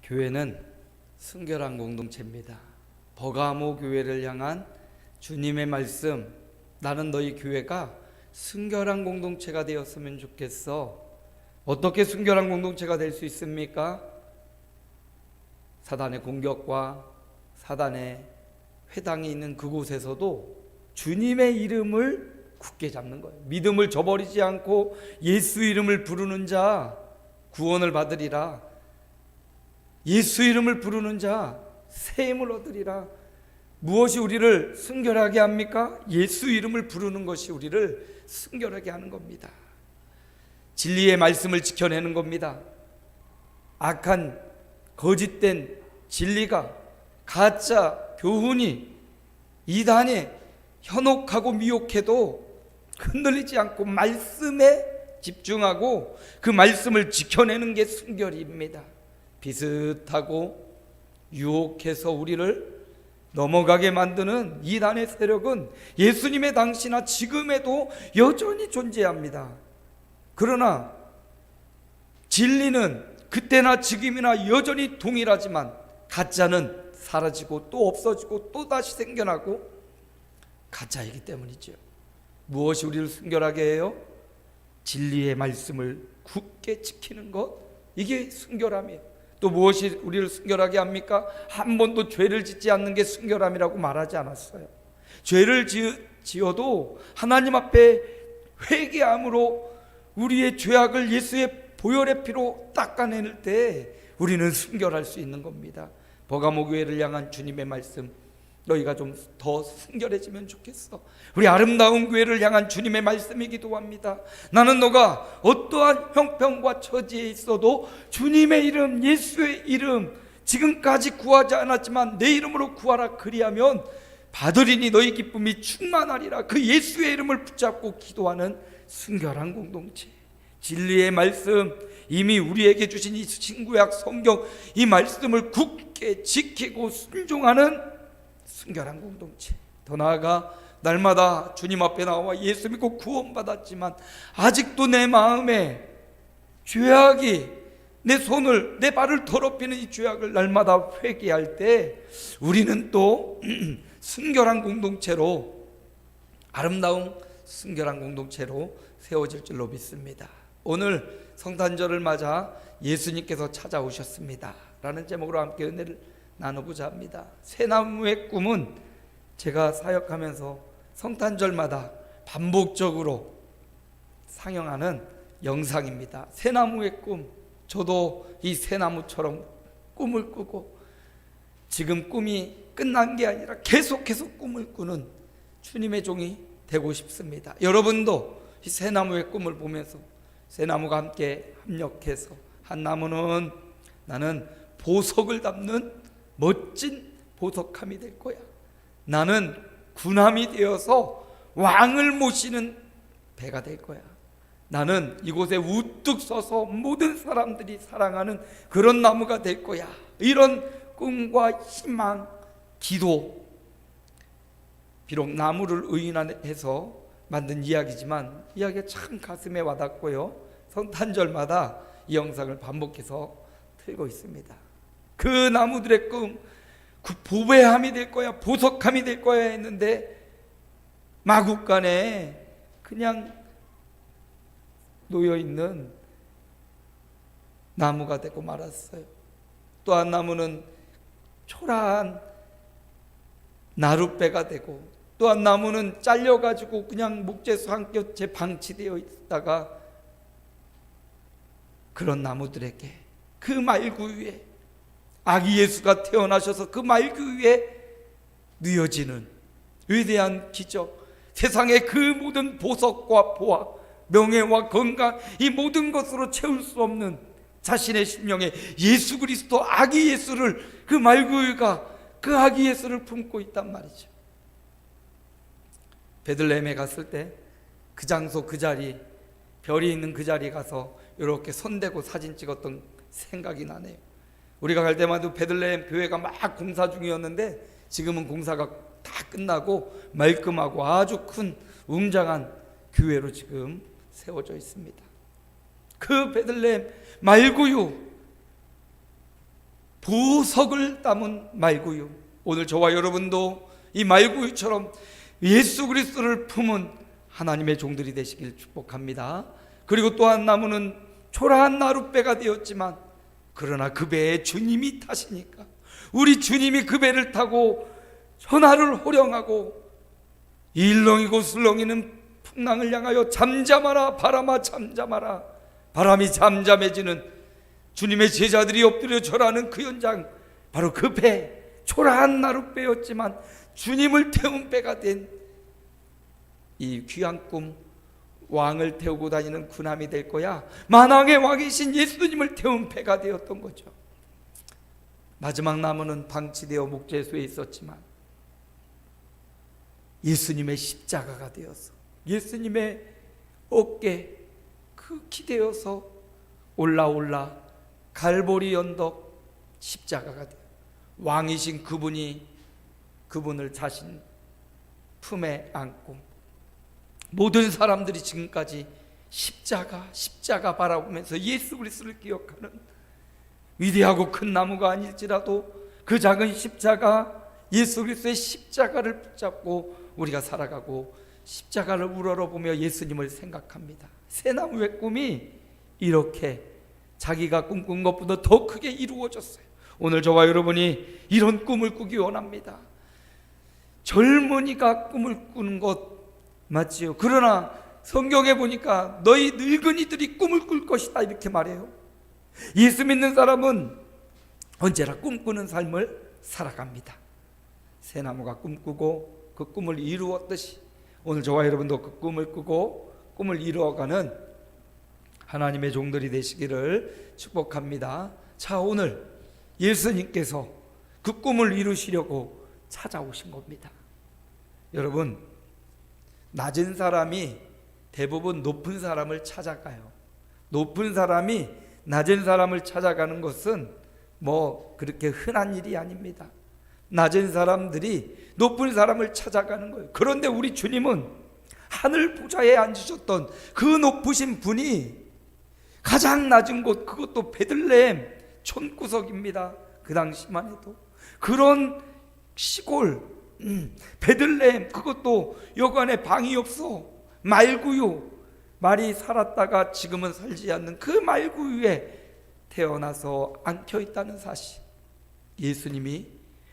교회는 순결한 공동체입니다. 버가모 교회를 향한 주님의 말씀, 나는 너희 교회가 순결한 공동체가 되었으면 좋겠어. 어떻게 순결한 공동체가 될 수 있습니까? 사단의 공격과 사단의 회당이 있는 그곳에서도 주님의 이름을 굳게 잡는 거예요. 믿음을 저버리지 않고 예수 이름을 부르는 자 구원을 받으리라. 예수 이름을 부르는 자 새 힘을 얻으리라. 무엇이 우리를 순결하게 합니까? 예수 이름을 부르는 것이 우리를 순결하게 하는 겁니다. 진리의 말씀을 지켜내는 겁니다. 악한 거짓된 진리가, 가짜 교훈이, 이단에 현혹하고 미혹해도 흔들리지 않고 말씀에 집중하고 그 말씀을 지켜내는 게 순결입니다. 비슷하고 유혹해서 우리를 넘어가게 만드는 이단의 세력은 예수님의 당시나 지금에도 여전히 존재합니다. 그러나 진리는 그때나 지금이나 여전히 동일하지만 가짜는 사라지고 또 없어지고 또 다시 생겨나고 가짜이기 때문이죠. 무엇이 우리를 순결하게 해요? 진리의 말씀을 굳게 지키는 것, 이게 순결함이에요. 또 무엇이 우리를 순결하게 합니까? 한 번도 죄를 짓지 않는 게 순결함이라고 말하지 않았어요. 죄를 지어도 하나님 앞에 회개함으로 우리의 죄악을 예수의 보혈의 피로 닦아낼 때 우리는 순결할 수 있는 겁니다. 버가모 교회를 향한 주님의 말씀, 너희가 좀 더 순결해지면 좋겠어. 우리 아름다운 교회를 향한 주님의 말씀이기도 합니다. 나는 너가 어떠한 형편과 처지에 있어도 주님의 이름, 예수의 이름, 지금까지 구하지 않았지만 내 이름으로 구하라. 그리하면 받으리니 너희 기쁨이 충만하리라. 그 예수의 이름을 붙잡고 기도하는 순결한 공동체, 진리의 말씀, 이미 우리에게 주신 이 신구약 성경, 이 말씀을 굳게 지키고 순종하는 순결한 공동체. 더 나아가 날마다 주님 앞에 나와 예수 믿고 구원받았지만 아직도 내 마음에 죄악이 내 손을, 내 발을 더럽히는 이 죄악을 날마다 회개할 때 우리는 또 순결한 공동체로, 아름다운 순결한 공동체로 세워질 줄로 믿습니다. 오늘 성탄절을 맞아 예수님께서 찾아오셨습니다 라는 제목으로 함께 은혜를 나누고자 합니다. 새나무의 꿈은 제가 사역하면서 성탄절마다 반복적으로 상영하는 영상입니다. 새나무의 꿈, 저도 이 새나무처럼 꿈을 꾸고 지금 꿈이 끝난 게 아니라 계속해서 꿈을 꾸는 주님의 종이 되고 싶습니다. 여러분도 이 새나무의 꿈을 보면서 새나무가 함께 협력해서 한 나무는 나는 보석을 담는 멋진 보석함이 될 거야. 나는 군함이 되어서 왕을 모시는 배가 될 거야. 나는 이곳에 우뚝 서서 모든 사람들이 사랑하는 그런 나무가 될 거야. 이런 꿈과 희망, 기도, 비록 나무를 의인해서 만든 이야기지만 이야기가 참 가슴에 와닿고요. 성탄절마다 이 영상을 반복해서 틀고 있습니다. 그 나무들의 꿈, 그 보배함이 될 거야, 보석함이 될 거야 했는데 마국간에 그냥 놓여있는 나무가 되고 말았어요. 또 한 나무는 초라한 나룻배가 되고, 또 한 나무는 잘려가지고 그냥 목재수 한 뼘째 방치되어 있다가 그런 나무들에게 그 말구 위에 아기 예수가 태어나셔서 그 말구 위에 누여지는 위대한 기적, 세상의 그 모든 보석과 보화, 명예와 건강, 이 모든 것으로 채울 수 없는 자신의 심령에 예수 그리스도 아기 예수를, 그 말구 위가 그 아기 예수를 품고 있단 말이죠. 베들레헴에 갔을 때 그 장소, 그 자리, 별이 있는 그 자리에 가서 이렇게 손대고 사진 찍었던 생각이 나네요. 우리가 갈 때마다 베들레헴 교회가 막 공사 중이었는데 지금은 공사가 다 끝나고 말끔하고 아주 큰 웅장한 교회로 지금 세워져 있습니다. 그 베들레헴 말구유, 보석을 담은 말구유. 오늘 저와 여러분도 이 말구유처럼 예수 그리스도를 품은 하나님의 종들이 되시길 축복합니다. 그리고 또한 나무는 초라한 나룻배가 되었지만 그러나 그 배에 주님이 타시니까 우리 주님이 그 배를 타고 현하를 호령하고 일렁이고 술렁이는 풍랑을 향하여 잠잠하라 바람아 잠잠하라. 바람이 잠잠해지는 주님의 제자들이 엎드려 절하는 그 현장, 바로 그 배, 초라한 나룻배였지만 주님을 태운 배가 된 이 귀한 꿈, 왕을 태우고 다니는 군함이 될 거야. 만왕의 왕이신 예수님을 태운 배가 되었던 거죠. 마지막 나무는 방치되어 목재소에 있었지만 예수님의 십자가가 되어서 예수님의 어깨 그 기대어서 올라 갈보리 언덕 십자가가 돼요. 왕이신 그분이 그분을 자신 품에 안고 모든 사람들이 지금까지 십자가 바라보면서 예수 그리스도를 기억하는 위대하고 큰 나무가 아닐지라도 그 작은 십자가, 예수 그리스도의 십자가를 붙잡고 우리가 살아가고 십자가를 우러러보며 예수님을 생각합니다. 새나무의 꿈이 이렇게 자기가 꿈꾼 것보다 더 크게 이루어졌어요. 오늘 저와 여러분이 이런 꿈을 꾸기 원합니다. 젊은이가 꿈을 꾸는 것 맞지요? 그러나 성경에 보니까 너희 늙은이들이 꿈을 꿀 것이다 이렇게 말해요. 예수 믿는 사람은 언제나 꿈꾸는 삶을 살아갑니다. 새나무가 꿈꾸고 그 꿈을 이루었듯이 오늘 저와 여러분도 그 꿈을 꾸고 꿈을 이루어가는 하나님의 종들이 되시기를 축복합니다. 자, 오늘 예수님께서 그 꿈을 이루시려고 찾아오신 겁니다. 여러분, 낮은 사람이 대부분 높은 사람을 찾아가요. 높은 사람이 낮은 사람을 찾아가는 것은 뭐 그렇게 흔한 일이 아닙니다. 낮은 사람들이 높은 사람을 찾아가는 거예요. 그런데 우리 주님은 하늘 보좌에 앉으셨던 그 높으신 분이 가장 낮은 곳, 그것도 베들레헴 촌구석입니다. 그 당시만 해도 그런 시골 베들레헴, 그것도 여관에 방이 없어 말구유, 말이 살았다가 지금은 살지 않는 그 말구유에 태어나서 안겨 있다는 사실. 예수님이,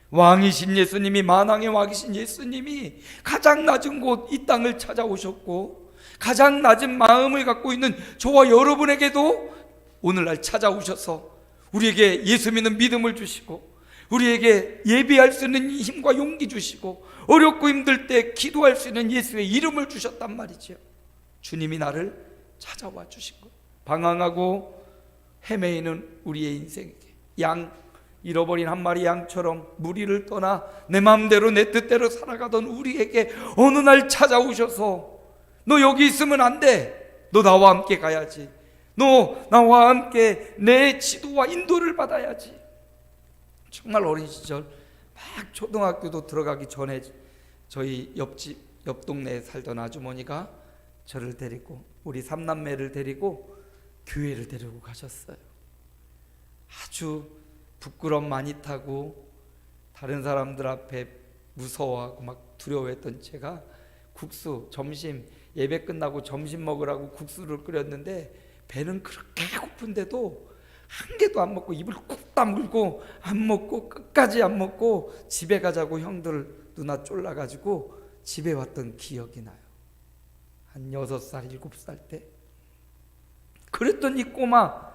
왕이신 예수님이, 만왕의 왕이신 예수님이 가장 낮은 곳 이 땅을 찾아오셨고 가장 낮은 마음을 갖고 있는 저와 여러분에게도 오늘날 찾아오셔서 우리에게 예수 믿는 믿음을 주시고 우리에게 예배할 수 있는 힘과 용기 주시고 어렵고 힘들 때 기도할 수 있는 예수의 이름을 주셨단 말이죠. 주님이 나를 찾아와 주신 것. 방황하고 헤매이는 우리의 인생에게 양, 잃어버린 한 마리 양처럼 무리를 떠나 내 마음대로 내 뜻대로 살아가던 우리에게 어느 날 찾아오셔서 너 여기 있으면 안 돼. 너 나와 함께 가야지. 너 나와 함께 내 지도와 인도를 받아야지. 정말 어린 시절 막 초등학교도 들어가기 전에 저희 옆 동네에 살던 아주머니가 저를 데리고 우리 삼남매를 데리고 교회를 데리고 가셨어요. 아주 부끄럼 많이 타고 다른 사람들 앞에 무서워하고 막 두려워했던 제가 국수, 점심 예배 끝나고 점심 먹으라고 국수를 끓였는데 배는 그렇게 고픈데도 한 개도 안 먹고 입을 꾹 다물고 안 먹고 끝까지 안 먹고 집에 가자고 형들 누나 쫄라가지고 집에 왔던 기억이 나요. 한 6살, 7살 때. 그랬던 이 꼬마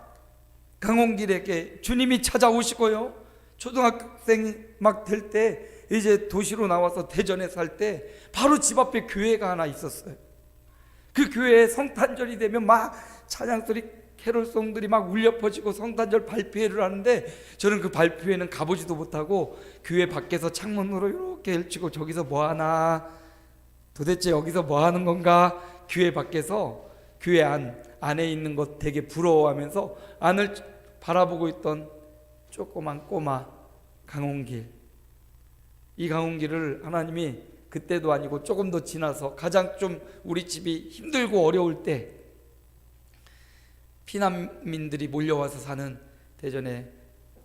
강홍길에게 주님이 찾아오시고요. 초등학생 막 될 때 이제 도시로 나와서 대전에 살 때 바로 집 앞에 교회가 하나 있었어요. 그 교회에 성탄절이 되면 막 찬양소리 캐롤송들이 막 울려 퍼지고 성탄절 발표회를 하는데 저는 그 발표회는 가보지도 못하고 교회 밖에서 창문으로 이렇게 일치고 저기서 뭐하나, 도대체 여기서 뭐하는 건가, 교회 밖에서 교회 안에 있는 것 되게 부러워하면서 안을 바라보고 있던 조그만 꼬마 강홍길. 이 강홍길을 하나님이 그때도 아니고 조금 더 지나서 가장 좀 우리 집이 힘들고 어려울 때 피난민들이 몰려와서 사는 대전에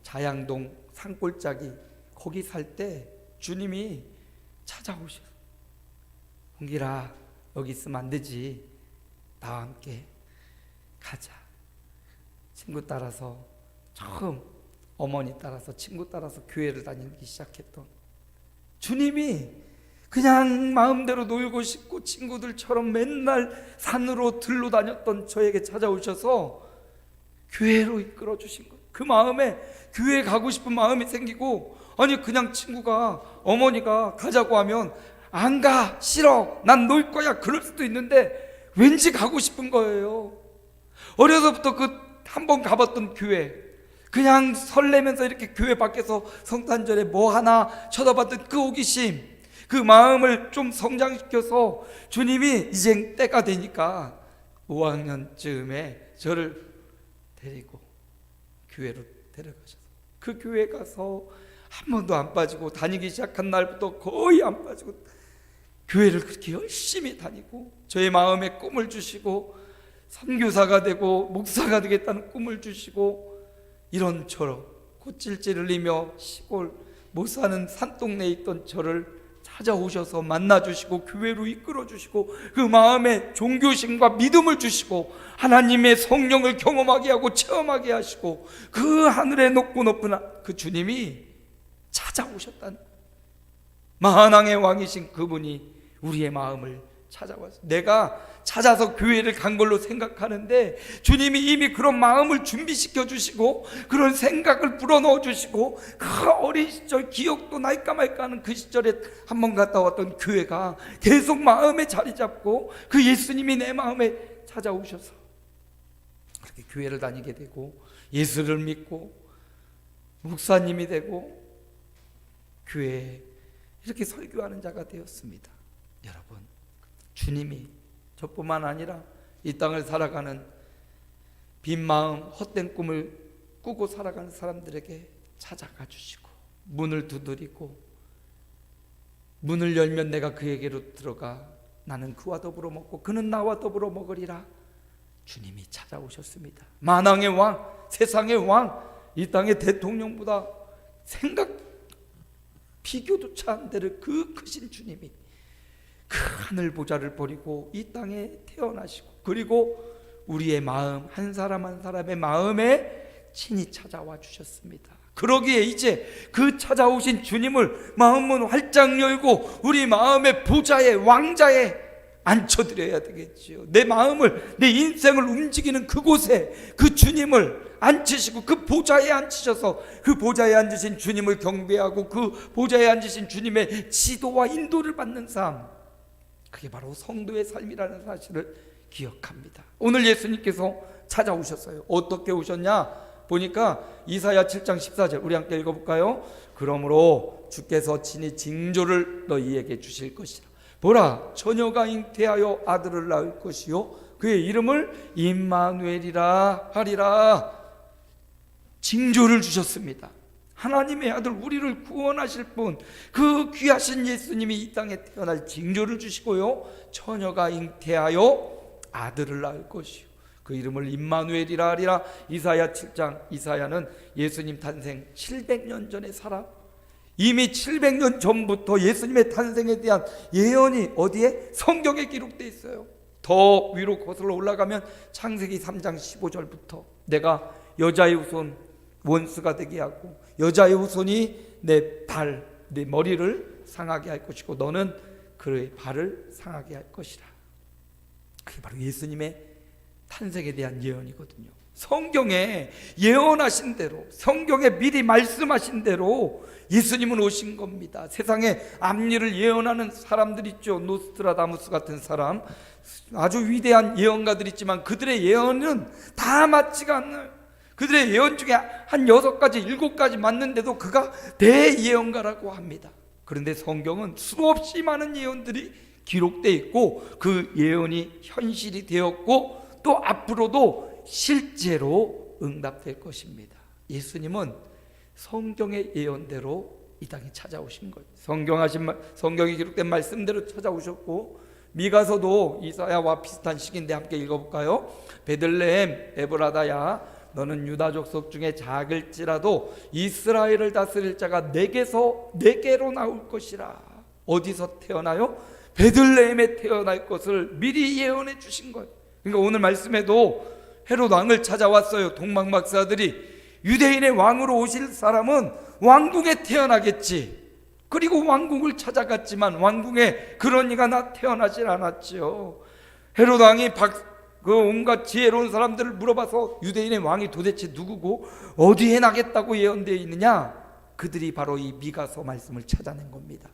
자양동 산골짜기 거기 살 때 주님이 찾아오셔서 홍길아 여기 있으면 안 되지, 나와 함께 가자. 친구 따라서 처음 어머니 따라서 친구 따라서 교회를 다니기 시작했던 주님이 그냥 마음대로 놀고 싶고 친구들처럼 맨날 산으로 들로 다녔던 저에게 찾아오셔서 교회로 이끌어 주신 거예요. 그 마음에 교회 가고 싶은 마음이 생기고, 아니 그냥 친구가 어머니가 가자고 하면 안 가, 싫어, 난 놀 거야 그럴 수도 있는데 왠지 가고 싶은 거예요. 어려서부터 그 한 번 가봤던 교회, 그냥 설레면서 이렇게 교회 밖에서 성탄절에 뭐 하나 쳐다봤던 그 호기심, 그 마음을 좀 성장시켜서 주님이 이제 때가 되니까 5학년쯤에 저를 데리고 교회로 데려가셔서 그 교회 가서 한 번도 안 빠지고, 다니기 시작한 날부터 거의 안 빠지고 교회를 그렇게 열심히 다니고 저의 마음에 꿈을 주시고 선교사가 되고 목사가 되겠다는 꿈을 주시고 이런저런 콧질질 흘리며 시골 못 사는 산동네에 있던 저를 찾아오셔서 만나주시고 교회로 이끌어주시고 그 마음에 종교심과 믿음을 주시고 하나님의 성령을 경험하게 하고 체험하게 하시고 그 하늘에 높고 높은 그 주님이 찾아오셨다는, 만왕의 왕이신 그분이 우리의 마음을 찾아와서 내가 찾아서 교회를 간 걸로 생각하는데 주님이 이미 그런 마음을 준비시켜 주시고 그런 생각을 불어넣어 주시고 그 어린 시절 기억도 날까 말까 하는 그 시절에 한번 갔다 왔던 교회가 계속 마음에 자리 잡고 그 예수님이 내 마음에 찾아오셔서 그렇게 교회를 다니게 되고 예수를 믿고 목사님이 되고 교회에 이렇게 설교하는 자가 되었습니다. 여러분, 주님이 저뿐만 아니라 이 땅을 살아가는 빈 마음 헛된 꿈을 꾸고 살아가는 사람들에게 찾아가 주시고 문을 두드리고 문을 열면 내가 그에게로 들어가 나는 그와 더불어 먹고 그는 나와 더불어 먹으리라. 주님이 찾아오셨습니다. 만왕의 왕, 세상의 왕, 이 땅의 대통령보다 생각 비교조차 안 되는 그 크신 주님이 그 하늘 보좌를 버리고 이 땅에 태어나시고 그리고 우리의 마음 한 사람 한 사람의 마음에 친히 찾아와 주셨습니다. 그러기에 이제 그 찾아오신 주님을 마음문 활짝 열고 우리 마음의 보좌에 왕자에 앉혀드려야 되겠지요. 내 마음을 내 인생을 움직이는 그곳에 그 주님을 앉히시고 그 보좌에 앉히셔서 그 보좌에 앉으신 주님을 경배하고 그 보좌에 앉으신 주님의 지도와 인도를 받는 삶, 그게 바로 성도의 삶이라는 사실을 기억합니다. 오늘 예수님께서 찾아오셨어요. 어떻게 오셨냐 보니까 이사야 7장 14절 우리 함께 읽어볼까요? 그러므로 주께서 친히 징조를 너희에게 주실 것이라. 보라, 처녀가 잉태하여 아들을 낳을 것이요 그의 이름을 임마누엘이라 하리라. 징조를 주셨습니다. 하나님의 아들 우리를 구원하실 분, 그 귀하신 예수님이 이 땅에 태어날 징조를 주시고요 처녀가 잉태하여 아들을 낳을 것이요 그 이름을 임마누엘이라 하리라. 이사야 7장, 이사야는 예수님 탄생 700년 전의 사람, 이미 700년 전부터 예수님의 탄생에 대한 예언이 어디에? 성경에 기록되어 있어요. 더 위로 거슬러 올라가면 창세기 3장 15절부터 내가 여자의 후손 원수가 되게 하고 여자의 후손이 내 발, 내 머리를 상하게 할 것이고 너는 그의 발을 상하게 할 것이라. 그게 바로 예수님의 탄생에 대한 예언이거든요. 성경에 예언하신 대로, 성경에 미리 말씀하신 대로 예수님은 오신 겁니다. 세상에 앞일을 예언하는 사람들 있죠. 노스트라다무스 같은 사람, 아주 위대한 예언가들 있지만 그들의 예언은 다 맞지가 않아요. 그들의 예언 중에 한 6가지, 7가지 맞는데도 그가 대예언가라고 합니다. 그런데 성경은 수없이 많은 예언들이 기록되어 있고 그 예언이 현실이 되었고 또 앞으로도 실제로 응답될 것입니다. 예수님은 성경의 예언대로 이 땅에 찾아오신 거예요. 성경에 기록된 말씀대로 찾아오셨고 미가서도 이사야와 비슷한 시기인데 함께 읽어볼까요? 베들레헴 에브라다야 너는 유다 족속 중에 작을지라도 이스라엘을 다스릴 자가 내게로 나올 것이라. 어디서 태어나요? 베들레헴에 태어날 것을 미리 예언해 주신 거예요. 그러니까 오늘 말씀에도 헤롯 왕을 찾아왔어요. 동방박사들이 유대인의 왕으로 오실 사람은 왕궁에 태어나겠지. 그리고 왕궁을 찾아갔지만 왕궁에 그런 이가 태어나질 않았죠. 헤롯 왕이 그 온갖 지혜로운 사람들을 물어봐서 유대인의 왕이 도대체 누구고 어디에 나겠다고 예언되어 있느냐? 그들이 바로 이 미가서 말씀을 찾아낸 겁니다.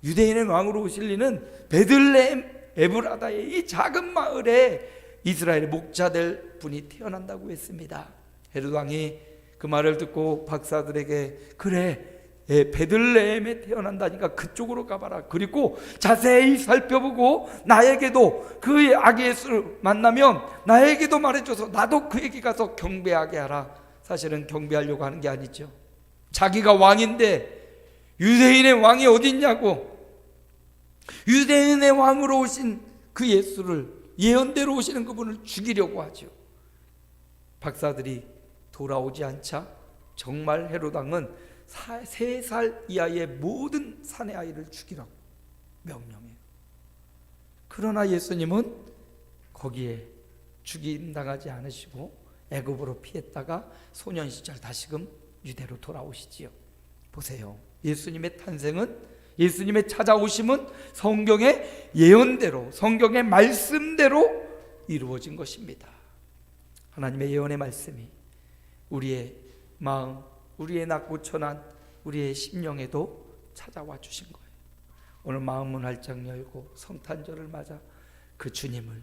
유대인의 왕으로 오실 이는 베들레헴 에브라다의 이 작은 마을에 이스라엘의 목자 될 분이 태어난다고 했습니다. 헤롯 왕이 그 말을 듣고 박사들에게 그래, 베들레헴에 태어난다니까 그쪽으로 가봐라. 그리고 자세히 살펴보고 나에게도 그 아기 예수를 만나면 나에게도 말해줘서 나도 그에게 가서 경배하게 하라. 사실은 경배하려고 하는 게 아니죠. 자기가 왕인데 유대인의 왕이 어디 있냐고, 유대인의 왕으로 오신 그 예수를, 예언대로 오시는 그분을 죽이려고 하죠. 박사들이 돌아오지 않자 정말 헤롯 왕은 3살 이하의 모든 사내 아이를 죽이라고 명령해요. 그러나 예수님은 거기에 죽임당하지 않으시고 애굽으로 피했다가 소년 시절 다시금 유대로 돌아오시지요. 보세요. 예수님의 탄생은, 예수님의 찾아오심은 성경의 예언대로, 성경의 말씀대로 이루어진 것입니다. 하나님의 예언의 말씀이 우리의 마음, 우리의 낮고 천한 우리의 심령에도 찾아와 주신 거예요. 오늘 마음문 활짝 열고 성탄절을 맞아 그 주님을,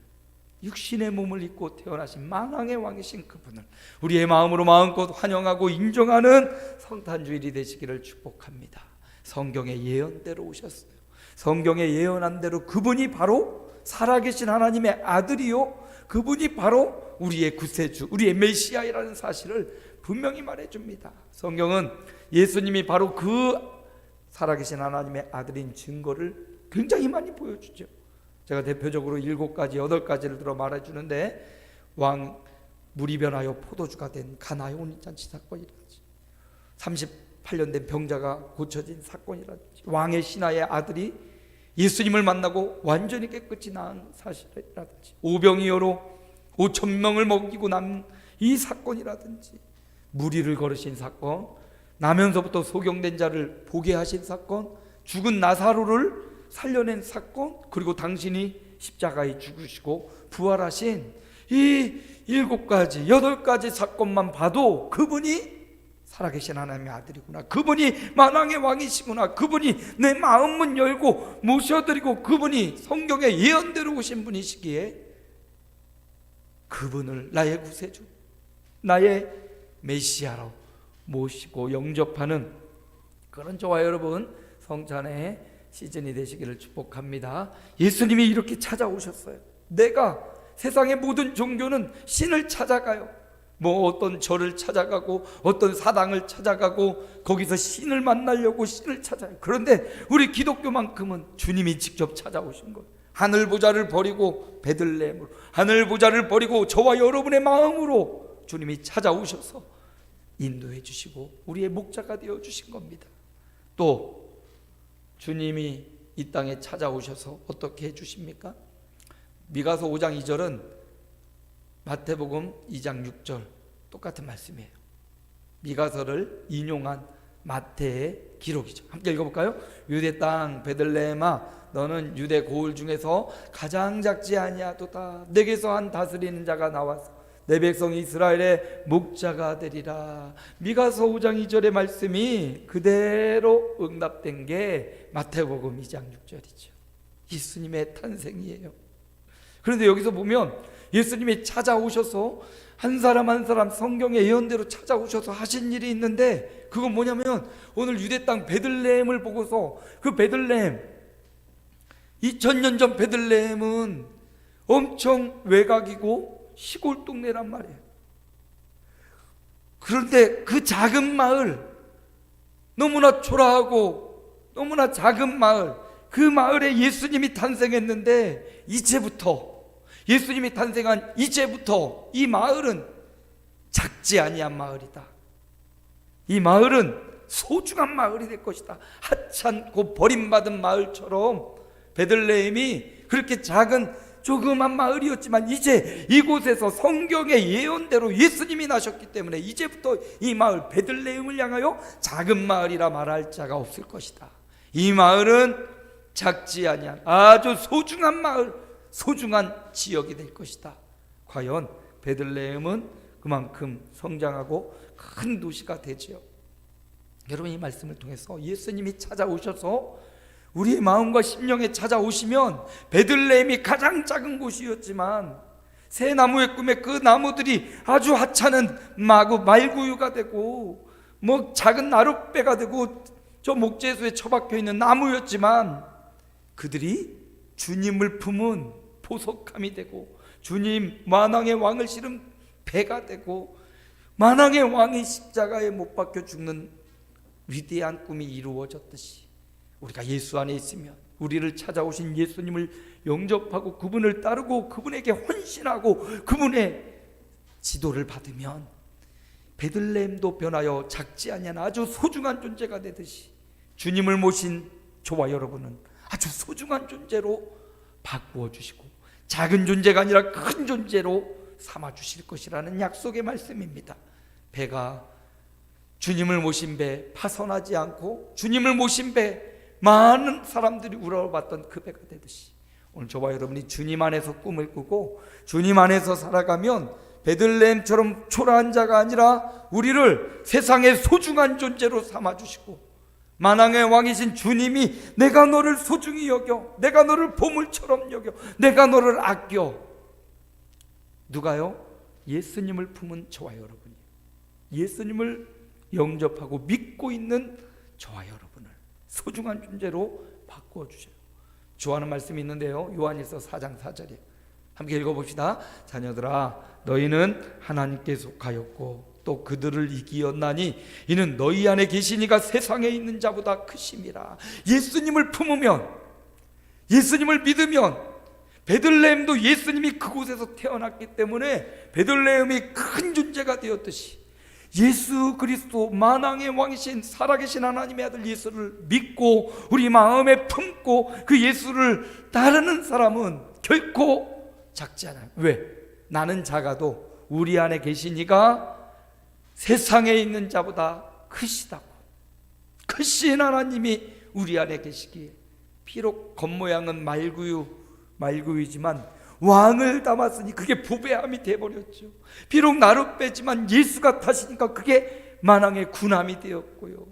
육신의 몸을 입고 태어나신 만왕의 왕이신 그분을 우리의 마음으로 마음껏 환영하고 인정하는 성탄주일이 되시기를 축복합니다. 성경의 예언대로 오셨어요. 성경의 예언한 대로 그분이 바로 살아계신 하나님의 아들이요, 그분이 바로 우리의 구세주, 우리의 메시아이라는 사실을 분명히 말해줍니다. 성경은 예수님이 바로 그 살아계신 하나님의 아들인 증거를 굉장히 많이 보여주죠. 제가 대표적으로 7가지, 8가지를 들어 말해주는데, 왕 물이 변하여 포도주가 된 가나의 혼인잔치 사건이라든지, 38년 된 병자가 고쳐진 사건이라든지, 왕의 신하의 아들이 예수님을 만나고 완전히 깨끗이 나은 사실이라든지, 오병이어로 5,000명을 먹이고 난 이 사건이라든지, 무리를 걸으신 사건, 나면서부터 소경된 자를 보게 하신 사건, 죽은 나사로를 살려낸 사건, 그리고 당신이 십자가에 죽으시고 부활하신 이 7가지, 8가지 사건만 봐도 그분이 살아계신 하나님의 아들이구나, 그분이 만왕의 왕이시구나, 그분이 내 마음문 열고 모셔드리고 그분이 성경의 예언대로 오신 분이시기에 그분을 나의 구세주, 나의 메시아로 모시고 영접하는 그런 저와 여러분 성찬의 시즌이 되시기를 축복합니다. 예수님이 이렇게 찾아오셨어요. 내가 세상의 모든 종교는 신을 찾아가요. 어떤 절을 찾아가고 어떤 사당을 찾아가고 거기서 신을 만나려고 신을 찾아요. 그런데 우리 기독교만큼은 주님이 직접 찾아오신 거예요. 하늘 보좌를 버리고 베들레헴으로, 하늘 보좌를 버리고 저와 여러분의 마음으로 주님이 찾아오셔서 인도해 주시고 우리의 목자가 되어 주신 겁니다. 또 주님이 이 땅에 찾아오셔서 어떻게 해 주십니까? 미가서 5장 2절은 마태복음 2장 6절 똑같은 말씀이에요. 미가서를 인용한 마태의 기록이죠. 함께 읽어볼까요? 유대 땅 베들레헴아, 너는 유대 고을 중에서 가장 작지 아니하도다. 내게서 한 다스리는 자가 나와서 내 백성 이스라엘의 목자가 되리라. 미가서 5장 2절의 말씀이 그대로 응답된 게 마태복음 2장 6절이죠. 예수님의 탄생이에요. 그런데 여기서 보면 예수님이 찾아오셔서 한 사람 한 사람 성경의 예언대로 찾아오셔서 하신 일이 있는데, 그건 뭐냐면 오늘 유대 땅 베들레헴을 보고서, 그 베들레헴 2000년 전 베들레헴은 엄청 외곽이고 시골 동네란 말이에요. 그런데 그 작은 마을, 너무나 초라하고 너무나 작은 마을, 그 마을에 예수님이 탄생했는데, 이제부터 예수님이 탄생한 이제부터 이 마을은 작지 아니한 마을이다. 이 마을은 소중한 마을이 될 것이다. 하찮고 버림받은 마을처럼 베들레헴이 그렇게 작은 조그만 마을이었지만 이제 이곳에서 성경의 예언대로 예수님이 나셨기 때문에 이제부터 이 마을 베들레헴을 향하여 작은 마을이라 말할 자가 없을 것이다. 이 마을은 작지 아니한 아주 소중한 마을, 소중한 지역이 될 것이다. 과연 베들레헴은 그만큼 성장하고 큰 도시가 되지요. 여러분, 이 말씀을 통해서 예수님이 찾아오셔서 우리의 마음과 심령에 찾아오시면 베들레헴이 가장 작은 곳이었지만 새 나무의 꿈에 그 나무들이 아주 하찮은 말구유가 되고 작은 나룻배가 되고 저 목재수에 처박혀 있는 나무였지만 그들이 주님을 품은 보석함이 되고 주님 만왕의 왕을 실은 배가 되고 만왕의 왕이 십자가에 못 박혀 죽는 위대한 꿈이 이루어졌듯이 우리가 예수 안에 있으면 우리를 찾아오신 예수님을 영접하고 그분을 따르고 그분에게 헌신하고 그분의 지도를 받으면 베들레헴도 변하여 작지 아니한 아주 소중한 존재가 되듯이 주님을 모신 저와 여러분은 아주 소중한 존재로 바꾸어 주시고 작은 존재가 아니라 큰 존재로 삼아 주실 것이라는 약속의 말씀입니다. 배가 주님을 모신 배 파손하지 않고 주님을 모신 배 많은 사람들이 우러러봤던 그 배가 되듯이 오늘 저와 여러분이 주님 안에서 꿈을 꾸고 주님 안에서 살아가면 베들레헴처럼 초라한 자가 아니라 우리를 세상의 소중한 존재로 삼아주시고 만왕의 왕이신 주님이 내가 너를 소중히 여겨, 내가 너를 보물처럼 여겨, 내가 너를 아껴. 누가요? 예수님을 품은 저와 여러분이, 예수님을 영접하고 믿고 있는 저와 여러분을 소중한 존재로 바꾸어 주셔요. 좋아하는 말씀이 있는데요, 요한일서 4장 4절에 함께 읽어봅시다. 자녀들아, 너희는 하나님께 속하였고 또 그들을 이기었나니 이는 너희 안에 계시니가 세상에 있는 자보다 크심이라. 예수님을 품으면, 예수님을 믿으면, 베들레헴도 예수님이 그곳에서 태어났기 때문에 베들레헴이 큰 존재가 되었듯이 예수 그리스도 만왕의 왕이신 살아계신 하나님의 아들 예수를 믿고 우리 마음에 품고 그 예수를 따르는 사람은 결코 작지 않아요. 왜? 나는 작아도 우리 안에 계신 이가 세상에 있는 자보다 크시다고. 크신 하나님이 우리 안에 계시기에 비록 겉모양은 말구유지만 왕을 담았으니 그게 부배함이 되어버렸죠. 비록 나룻배지만 예수가 타시니까 그게 만왕의 군함이 되었고요.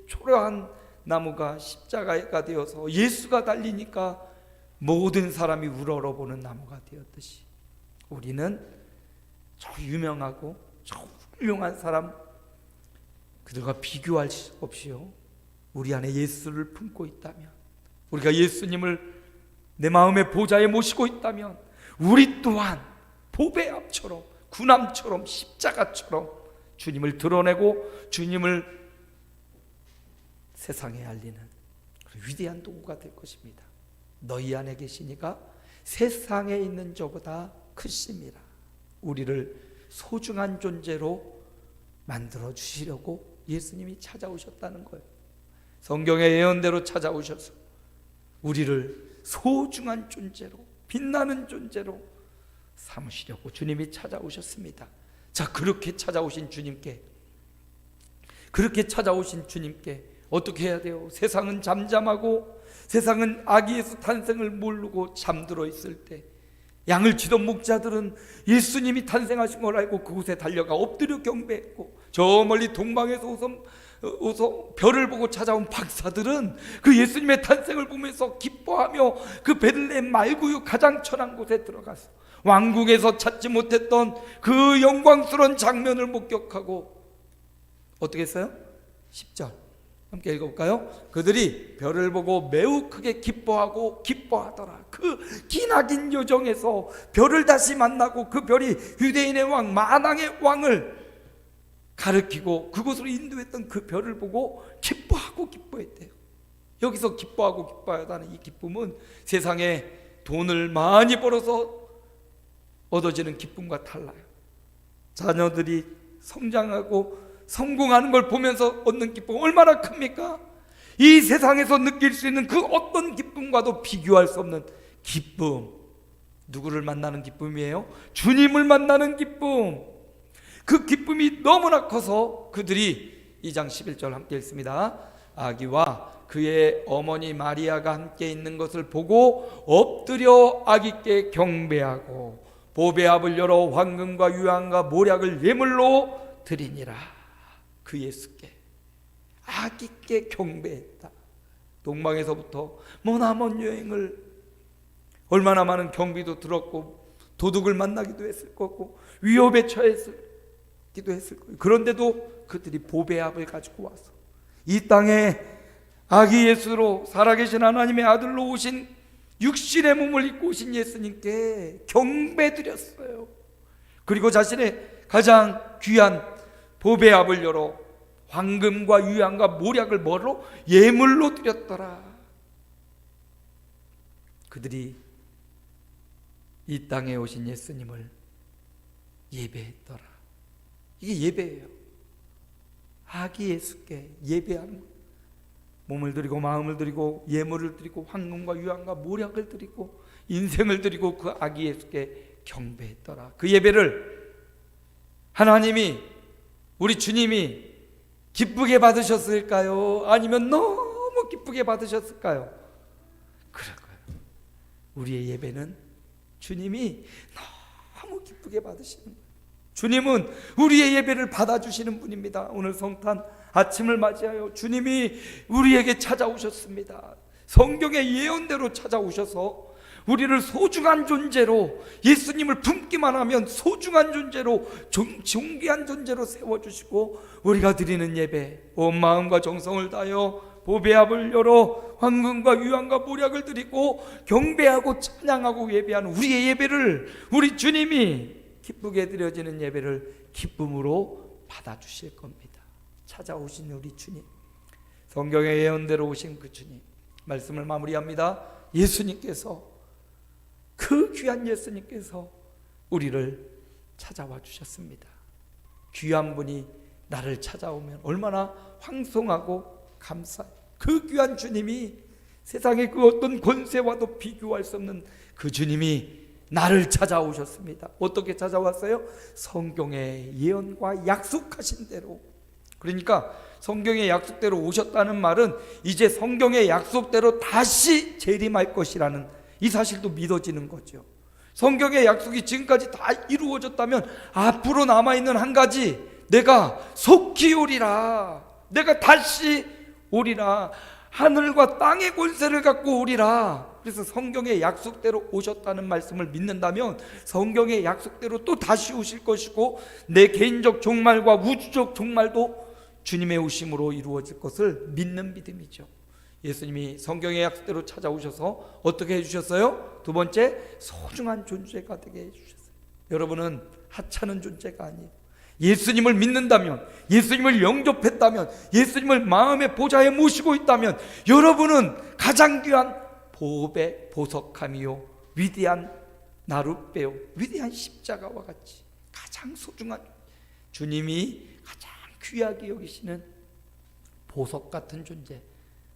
초라한 나무가 십자가가 되어서 예수가 달리니까 모든 사람이 우러러보는 나무가 되었듯이 우리는 저 유명하고 저 훌륭한 사람 그들과 비교할 수 없이요, 우리 안에 예수를 품고 있다면, 우리가 예수님을 내 마음의 보좌에 모시고 있다면 우리 또한 보배함처럼 군함처럼 십자가처럼 주님을 드러내고 주님을 세상에 알리는 위대한 도구가 될 것입니다. 너희 안에 계시니가 세상에 있는 저보다 크심이라. 우리를 소중한 존재로 만들어 주시려고 예수님이 찾아오셨다는 거예요. 성경의 예언대로 찾아오셔서 우리를 소중한 존재로, 빛나는 존재로 삼으시려고 주님이 찾아오셨습니다. 자, 그렇게 찾아오신 주님께 어떻게 해야 돼요? 세상은 잠잠하고 세상은 아기 예수 탄생을 모르고 잠들어 있을 때 양을 치던 목자들은 예수님이 탄생하신 걸 알고 그곳에 달려가 엎드려 경배했고, 저 멀리 동방에서 우선 별을 보고 찾아온 박사들은 그 예수님의 탄생을 보면서 기뻐하며 그 베들레헴 말구유 가장 천한 곳에 들어가서 왕국에서 찾지 못했던 그 영광스러운 장면을 목격하고 어떻게 했어요? 10절 함께 읽어볼까요? 그들이 별을 보고 매우 크게 기뻐하고 기뻐하더라. 그 기나긴 여정에서 별을 다시 만나고 그 별이 유대인의 왕 만왕의 왕을 가르치고 그곳으로 인도했던 그 별을 보고 기뻐하고 기뻐했대요. 여기서 기뻐하고 기뻐하다는 이 기쁨은 세상에 돈을 많이 벌어서 얻어지는 기쁨과 달라요. 자녀들이 성장하고 성공하는 걸 보면서 얻는 기쁨 얼마나 큽니까? 이 세상에서 느낄 수 있는 그 어떤 기쁨과도 비교할 수 없는 기쁨. 누구를 만나는 기쁨이에요? 주님을 만나는 기쁨. 그 기쁨이 너무나 커서 그들이 2장 11절 함께 읽습니다. 아기와 그의 어머니 마리아가 함께 있는 것을 보고 엎드려 아기께 경배하고 보배압을 열어 황금과 유황과 모략을 예물로 드리니라. 그 예수께 아기께 경배했다. 동방에서부터 머나먼 여행을 얼마나 많은 경비도 들었고 도둑을 만나기도 했을 거고 위협에 처했기도 했을 거예요. 그런데도 그들이 보배압을 가지고 와서 이 땅에 아기 예수로 살아계신 하나님의 아들로 오신 육신의 몸을 입고 오신 예수님께 경배드렸어요. 그리고 자신의 가장 귀한 보배압을 열어 황금과 유향과 모략을 뭐로? 예물로 드렸더라. 그들이 이 땅에 오신 예수님을 예배했더라. 이게 예배예요. 아기 예수께 예배하는 거예요. 몸을 드리고 마음을 드리고 예물을 드리고 황금과 유향과 모략을 드리고 인생을 드리고 그 아기 예수께 경배했더라. 그 예배를 하나님이, 우리 주님이 기쁘게 받으셨을까요? 아니면 너무 기쁘게 받으셨을까요? 그럴 거예요. 우리의 예배는 주님이 너무 기쁘게 받으시는 거예요. 주님은 우리의 예배를 받아주시는 분입니다. 오늘 성탄 아침을 맞이하여 주님이 우리에게 찾아오셨습니다. 성경의 예언대로 찾아오셔서 우리를 소중한 존재로, 예수님을 품기만 하면 소중한 존재로, 존귀한 존재로 세워주시고 우리가 드리는 예배, 온 마음과 정성을 다하여 보배압을 열어 황금과 유향과 모략을 드리고 경배하고 찬양하고 예배하는 우리의 예배를, 우리 주님이 기쁘게 드려지는 예배를 기쁨으로 받아주실 겁니다. 찾아오신 우리 주님, 성경의 예언대로 오신 그 주님, 말씀을 마무리합니다. 예수님께서, 그 귀한 예수님께서 우리를 찾아와 주셨습니다. 귀한 분이 나를 찾아오면 얼마나 황송하고 감사해요. 그 귀한 주님이, 세상의 그 어떤 권세와도 비교할 수 없는 그 주님이 나를 찾아오셨습니다. 어떻게 찾아왔어요? 성경의 예언과 약속하신 대로. 그러니까 성경의 약속대로 오셨다는 말은 이제 성경의 약속대로 다시 재림할 것이라는 이 사실도 믿어지는 거죠. 성경의 약속이 지금까지 다 이루어졌다면 앞으로 남아있는 한 가지, 내가 속히 오리라, 내가 다시 오리라, 하늘과 땅의 권세를 갖고 오리라. 그래서 성경의 약속대로 오셨다는 말씀을 믿는다면 성경의 약속대로 또 다시 오실 것이고 내 개인적 종말과 우주적 종말도 주님의 오심으로 이루어질 것을 믿는 믿음이죠. 예수님이 성경의 약속대로 찾아오셔서 어떻게 해주셨어요? 두 번째, 소중한 존재가 되게 해주셨어요. 여러분은 하찮은 존재가 아니에요. 예수님을 믿는다면, 예수님을 영접했다면, 예수님을 마음의 보좌에 모시고 있다면 여러분은 가장 귀한 보석함이요 위대한 나룻배요 위대한 십자가와 같이 가장 소중한, 주님이 가장 귀하게 여기시는 보석 같은 존재.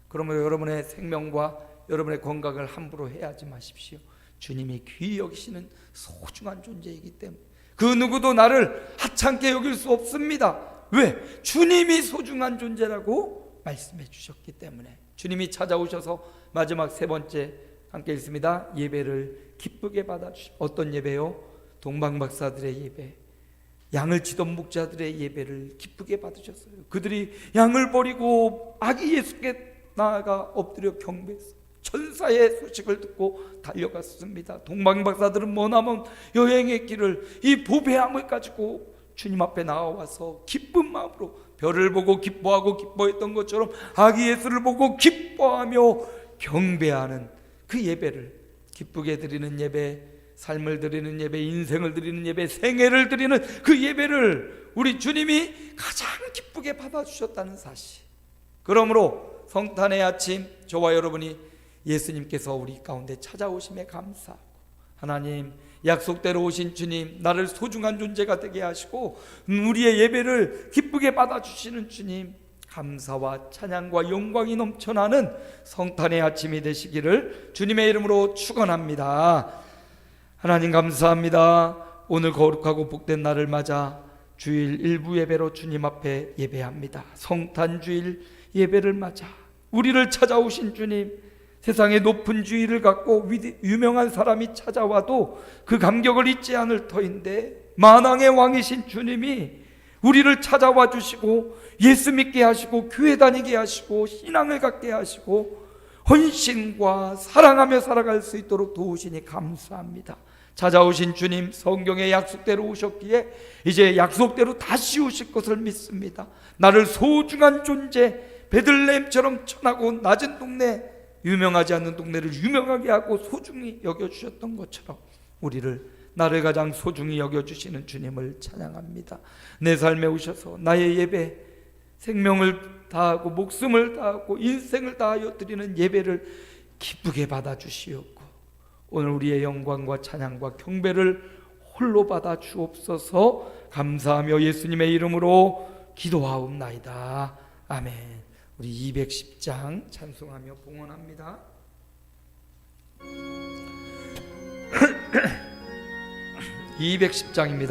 그러면 여러분의 생명과 여러분의 건강을 함부로 해하지 마십시오. 주님이 귀히 여기시는 소중한 존재이기 때문에 그 누구도 나를 하찮게 여길 수 없습니다. 왜? 주님이 소중한 존재라고 말씀해 주셨기 때문에. 주님이 찾아오셔서 마지막 세 번째 함께 읽습니다. 예배를 기쁘게 받아주십시오. 어떤 예배요? 동방박사들의 예배, 양을 치던 목자들의 예배를 기쁘게 받으셨어요. 그들이 양을 버리고 아기 예수께 나아가 엎드려 경배했어요. 천사의 소식을 듣고 달려갔습니다. 동방박사들은 머나먼 여행의 길을, 이 보배함을 가지고 주님 앞에 나와서 기쁜 마음으로 별을 보고 기뻐하고 기뻐했던 것처럼 아기 예수를 보고 기뻐하며 경배하는 그 예배를, 기쁘게 드리는 예배, 삶을 드리는 예배, 인생을 드리는 예배, 생애를 드리는 그 예배를 우리 주님이 가장 기쁘게 받아주셨다는 사실. 그러므로 성탄의 아침, 저와 여러분이 예수님께서 우리 가운데 찾아오심에 감사하고, 하나님 약속대로 오신 주님, 나를 소중한 존재가 되게 하시고 우리의 예배를 기쁘게 받아주시는 주님, 감사와 찬양과 영광이 넘쳐나는 성탄의 아침이 되시기를 주님의 이름으로 축원합니다. 하나님 감사합니다. 오늘 거룩하고 복된 날을 맞아 주일 일부 예배로 주님 앞에 예배합니다. 성탄주일 예배를 맞아 우리를 찾아오신 주님, 세상에 높은 주의를 갖고 유명한 사람이 찾아와도 그 감격을 잊지 않을 터인데, 만왕의 왕이신 주님이 우리를 찾아와 주시고 예수 믿게 하시고 교회 다니게 하시고 신앙을 갖게 하시고 헌신과 사랑하며 살아갈 수 있도록 도우시니 감사합니다. 찾아오신 주님, 성경의 약속대로 오셨기에 이제 약속대로 다시 오실 것을 믿습니다. 나를 소중한 존재, 베들레헴처럼 천하고 낮은 동네, 유명하지 않는 동네를 유명하게 하고 소중히 여겨주셨던 것처럼 우리를, 나를 가장 소중히 여겨주시는 주님을 찬양합니다. 내 삶에 오셔서 나의 예배, 생명을 다하고 목숨을 다하고 인생을 다하여 드리는 예배를 기쁘게 받아주시옵고, 오늘 우리의 영광과 찬양과 경배를 홀로 받아 주옵소서. 감사하며 예수님의 이름으로 기도하옵나이다. 아멘. 우리 210장 찬송하며 봉헌합니다. 210장입니다.